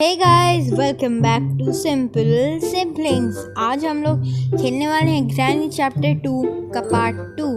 Hey guys, welcome back to simple siblings. आज हम लोग खेलने वाले हैं ग्रैनी चैप्टर 2 का पार्ट 2।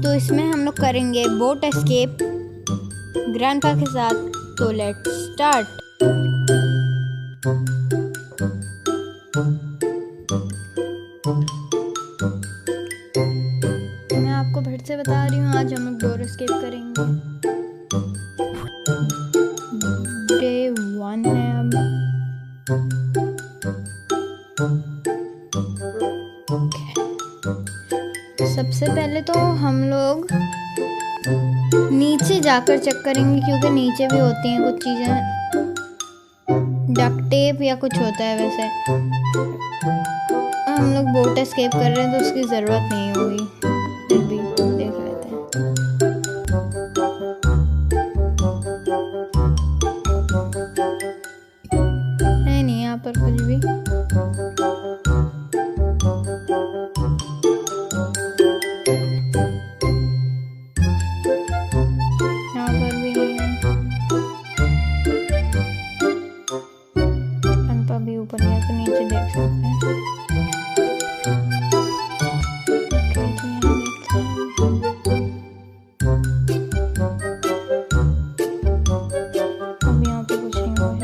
तो इसमें हम लोग करेंगे बोट एस्केप ग्रैंडपा के साथ। तो लेट्स स्टार्ट। मैं आपको फिर से बता रही हूँ, आज हम लोग डोर एस्केप करेंगे। डे 1 है अब। सबसे पहले तो हम लोग नीचे जाकर चेक करेंगे, क्योंकि नीचे भी होती हैं कुछ चीज़ें, डक्ट टेप या कुछ होता है। वैसे हम लोग बोट एस्केप कर रहे हैं तो उसकी ज़रूरत नहीं होगी, फिर भी देख लेते हैं। है नहीं यहाँ पर कुछ भी। यहाँ पर भी नहीं है। अनपा भी ऊपर गया तो नीचे देख सकते हैं। अब यहाँ पे कुछ नहीं हुआ है,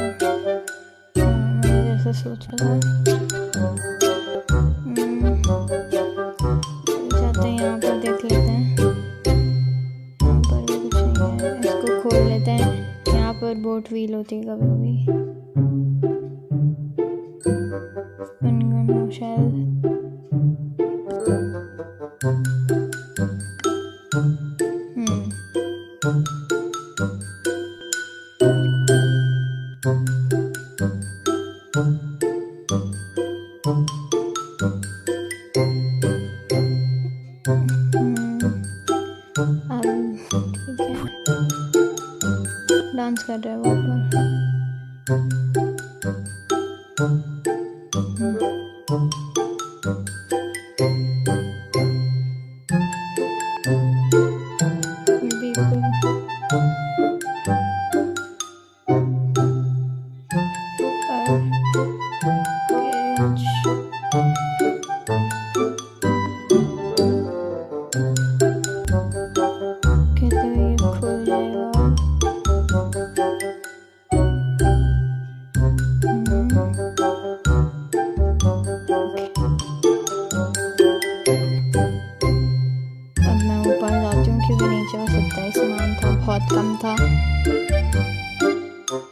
मैं जैसा सोच रहा था। जाते हैं यहाँ पर देख लेते हैं। यहाँ पर भी कुछ नहीं है, इसको खोल लेते हैं। यहाँ पर बोट व्हील होती है कभी कभी, शायद। ठीक है, डांस कर रहा है वो ऊपर। सामान था, बहुत कम था।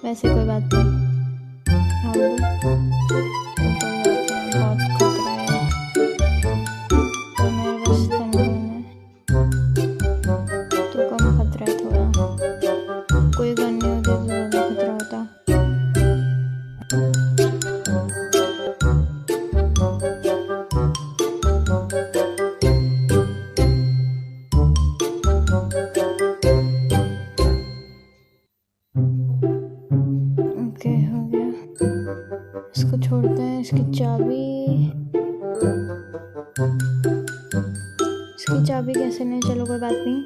वैसे कोई बात नहीं, हम ऊपर जाते हैं। बहुत खतरा है तो मेरे बस है तो कम खतरा है थोड़ा। कोई गन नहीं होती तो ज़्यादा खतरा होता। इसको छोड़ते हैं। इसकी चाबी कैसे नहीं, चलो कोई बात नहीं।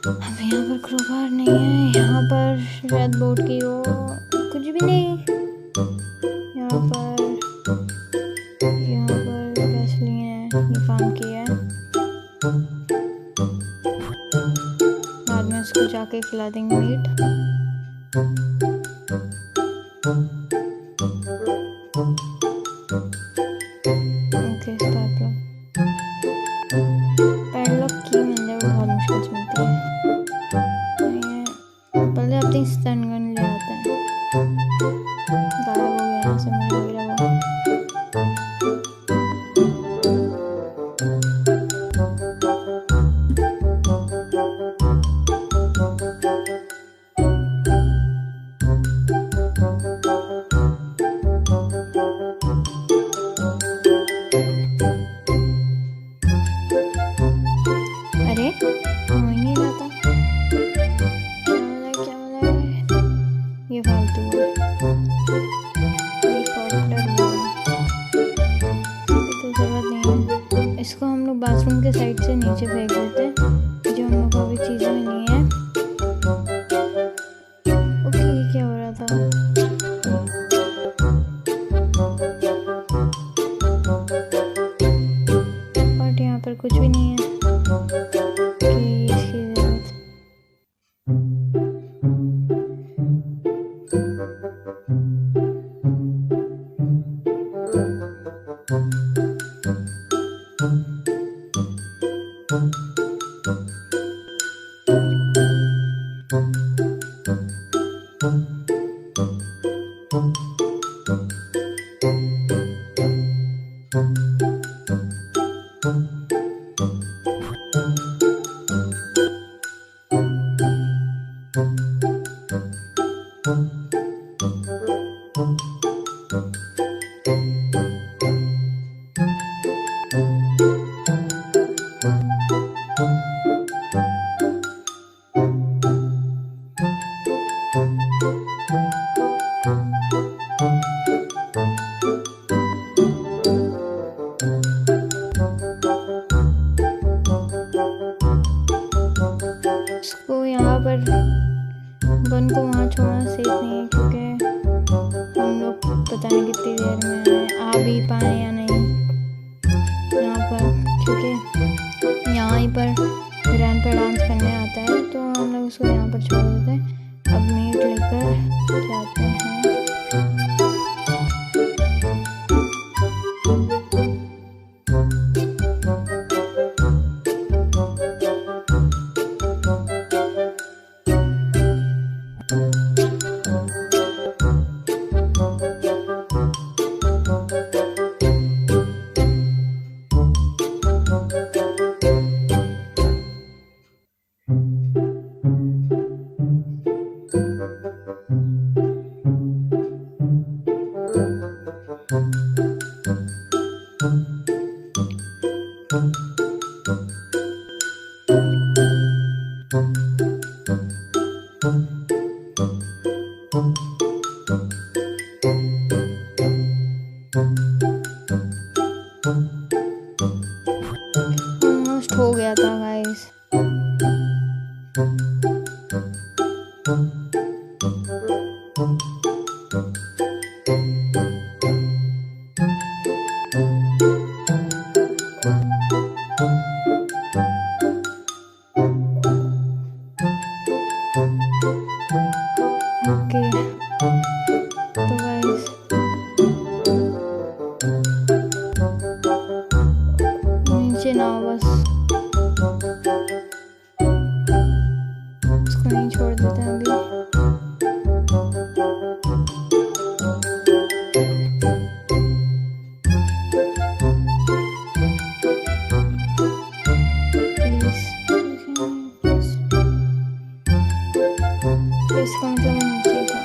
अब यहाँ पर क्रोबार नहीं है, यहाँ पर शायद बोट की वो कुछ भी नहीं। यहाँ पर गैसलीन है, ये काम किया है। बाद में इसको जाके खिला देंगे मीट। ओके, पैडलॉक की मिल जाए, वो बहुत मुश्किल से मिलती है। पहले अपनी स्टन गन ले आते हैं। गायब हो गया यहाँ से, मुझे लग रहा है ये फालतू है। तो जरूरत नहीं है। इसको हम लोग बाथरूम के साइड से नीचे फेंक देते हैं, जो हम लोग को अभी चीज़ें मिली हैं। ओके, ये क्या हो रहा था? इसको यहाँ पर गन को वहाँ छोड़ना सेफ नहीं है, क्योंकि हम लोग पता नहीं कितनी देर में आ भी पाए या नहीं यहाँ पर, क्योंकि यहाँ पर ग्रैंड पे डांस करने आता है, तो हम लोग उसको यहाँ पर छोड़ देते हैं। अब मीट लेकर जाते हैं। ऑलमोस्ट हो गया था गाइस। ओके तो गाइस नीचे ना हो, बस इसको नहीं छोड़ देते हैं अभी। इसका मतलब नीचे था।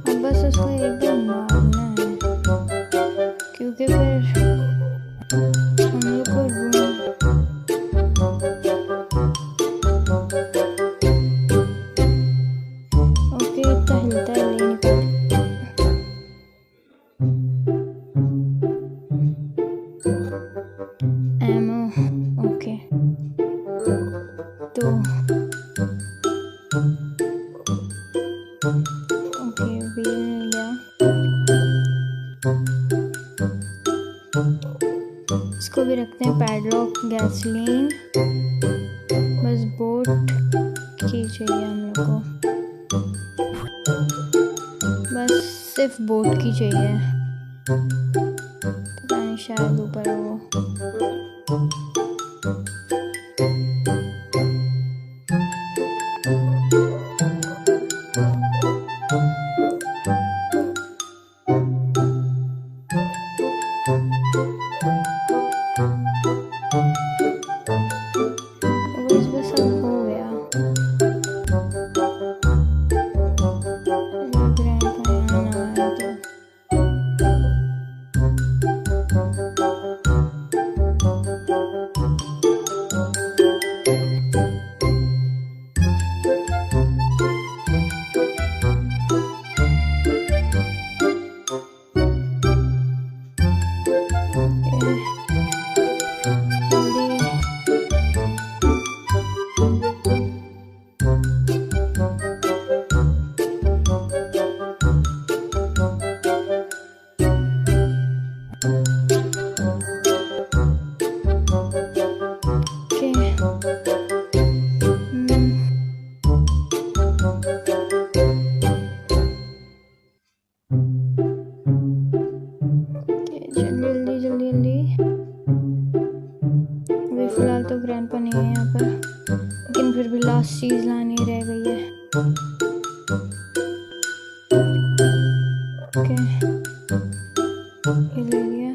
अब बस उसको एकदम मारना है, क्योंकि फिर हम लोग को ओके इतना हिलता है लेने पर। एमो ओके तो ओके व्हील मिल गया। इसको भी रखते हैं पैडलॉक, गैसलीन, बस बोट की चाहिए हम लोग को, बस सिर्फ बोट की चाहिए। पता नहीं शायद ऊपर है वो। बस अब हो गया। ग्रैंडपा यहाँ ना आया तो फिलहाल तो ग्रैंडपा नहीं है यहाँ पर, लेकिन फिर भी लास्ट चीज लानी रह गई है। ओके ये ले लिया।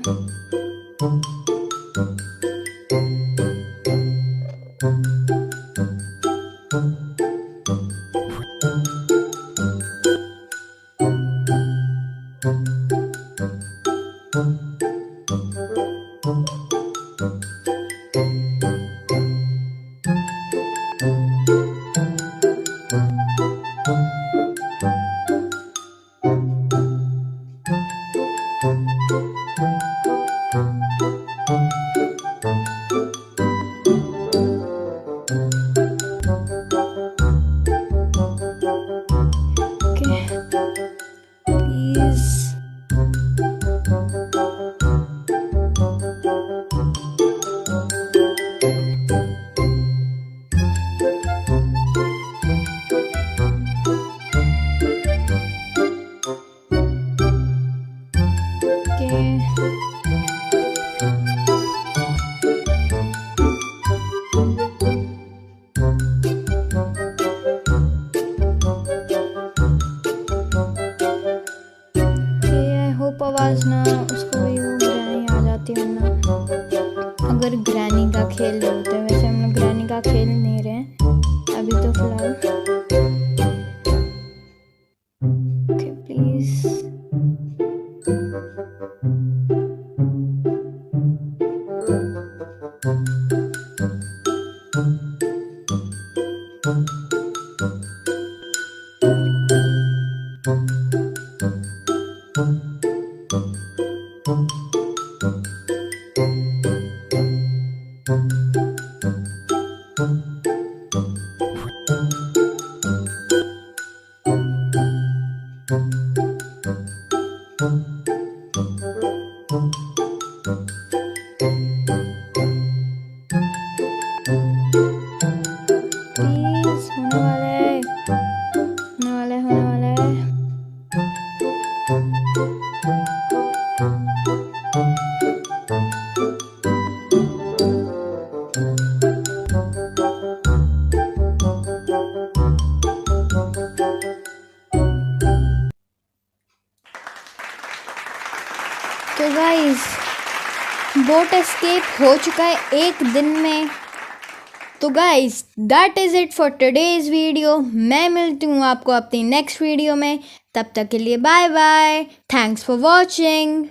आवाज ना उसको भी वो ग्रैनी आ जाती है ना, अगर ग्रैनी का खेल रहे होते हैं। वैसे हम लोग ग्रैनी का खेल नहीं रहे हैं अभी तो फिलहाल। Okay please. प्लीज होने वाला है, होने वाला है, होने वाला है। तो गाइस बोट एस्केप हो चुका है एक दिन में। तो guys that is it for today's video. मैं मिलती हूँ आपको अपनी नेक्स्ट वीडियो में, तब तक के लिए bye bye. Thanks for watching.